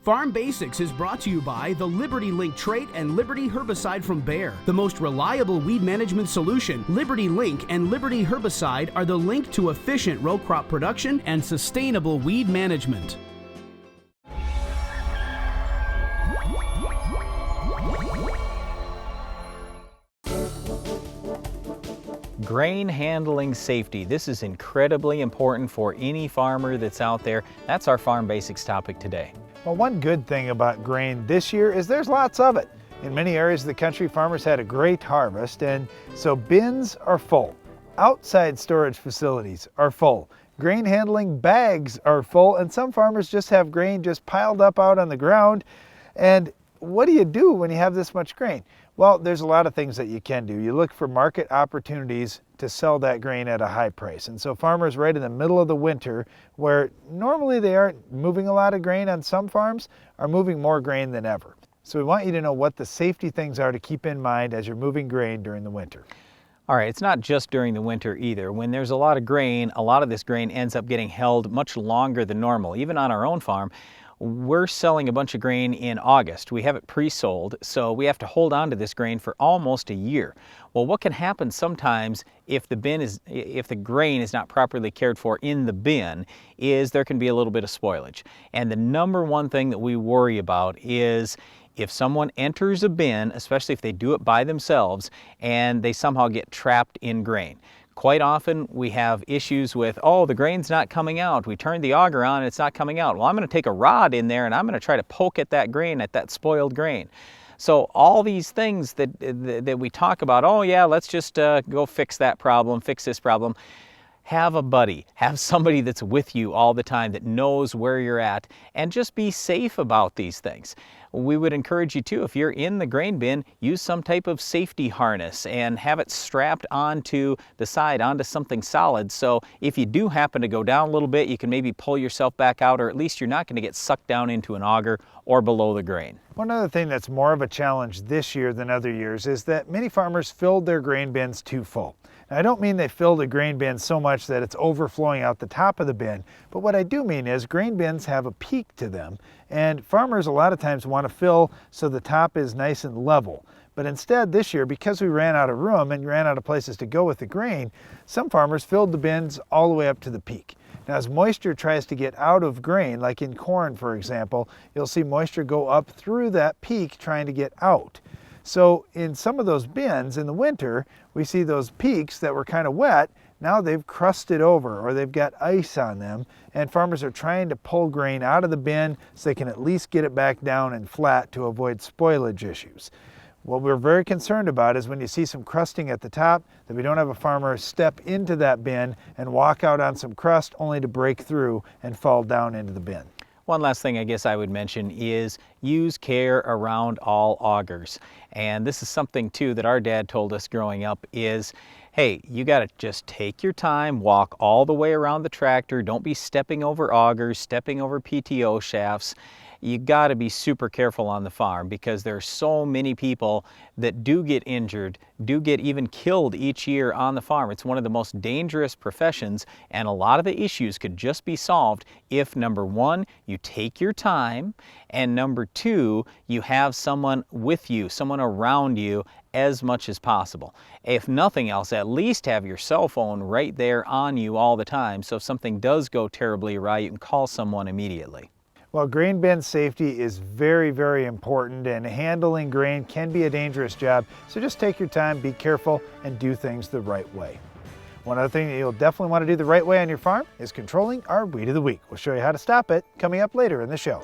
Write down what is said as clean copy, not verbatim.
Farm Basics is brought to you by the Liberty Link trait and Liberty herbicide from Bayer. The most reliable weed management solution, Liberty Link and Liberty herbicide are the link to efficient row crop production and sustainable weed management. Grain handling safety. This is incredibly important for any farmer that's out there. That's our Farm Basics topic today. Well, one good thing about grain this year is there's lots of it. In many areas of the country, farmers had a great harvest, and so bins are full. Outside storage facilities are full. Grain handling bags are full, and some farmers just have grain just piled up out on the ground. And what do you do when you have this much grain? Well, there's a lot of things that you can do. You look for market opportunities to sell that grain at a high price. And so farmers right in the middle of the winter, where normally they aren't moving a lot of grain on some farms, are moving more grain than ever. So we want you to know what the safety things are to keep in mind as you're moving grain during the winter. All right, it's not just during the winter either. When there's a lot of grain, a lot of this grain ends up getting held much longer than normal. Even on our own farm, we're selling a bunch of grain in August. We have it pre-sold, so we have to hold on to this grain for almost a year. Well, what can happen sometimes if the grain is not properly cared for in the bin is there can be a little bit of spoilage. And the number one thing that we worry about is if someone enters a bin, especially if they do it by themselves, and they somehow get trapped in grain. Quite often we have issues with, oh, the grain's not coming out. We turned the auger on and it's not coming out. Well, I'm going to take a rod in there and I'm going to try to poke at that grain, at that spoiled grain. So all these things that we talk about, oh yeah, let's just go fix that problem, fix this problem. Have a buddy, have somebody that's with you all the time that knows where you're at, and just be safe about these things. We would encourage you too, if you're in the grain bin, use some type of safety harness and have it strapped onto the side, onto something solid. So if you do happen to go down a little bit, you can maybe pull yourself back out, or at least you're not going to get sucked down into an auger or below the grain. One other thing that's more of a challenge this year than other years is that many farmers filled their grain bins too full. Now, I don't mean they filled a grain bin so much that it's overflowing out the top of the bin, but what I do mean is grain bins have a peak to them, and farmers a lot of times want to fill so the top is nice and level. But instead this year, because we ran out of room and ran out of places to go with the grain, some farmers filled the bins all the way up to the peak. Now, as moisture tries to get out of grain, like in corn for example, you'll see moisture go up through that peak trying to get out. So in some of those bins in the winter, we see those peaks that were kind of wet, now they've crusted over or they've got ice on them, and farmers are trying to pull grain out of the bin so they can at least get it back down and flat to avoid spoilage issues. What we're very concerned about is when you see some crusting at the top, that we don't have a farmer step into that bin and walk out on some crust only to break through and fall down into the bin. One last thing I guess I would mention is use care around all augers. And this is something too that our dad told us growing up is, hey, you got to just take your time, walk all the way around the tractor. Don't be stepping over augers, stepping over PTO shafts. You got to be super careful on the farm because there are so many people that do get injured, do get even killed each year on the farm. It's one of the most dangerous professions, and a lot of the issues could just be solved if, number one, you take your time, and number two, you have someone with you, someone around you as much as possible. If nothing else, at least have your cell phone right there on you all the time, so if something does go terribly awry, you can call someone immediately. Well, grain bin safety is very, very important, and handling grain can be a dangerous job. So just take your time, be careful, and do things the right way. One other thing that you'll definitely want to do the right way on your farm is controlling our weed of the week. We'll show you how to stop it coming up later in the show.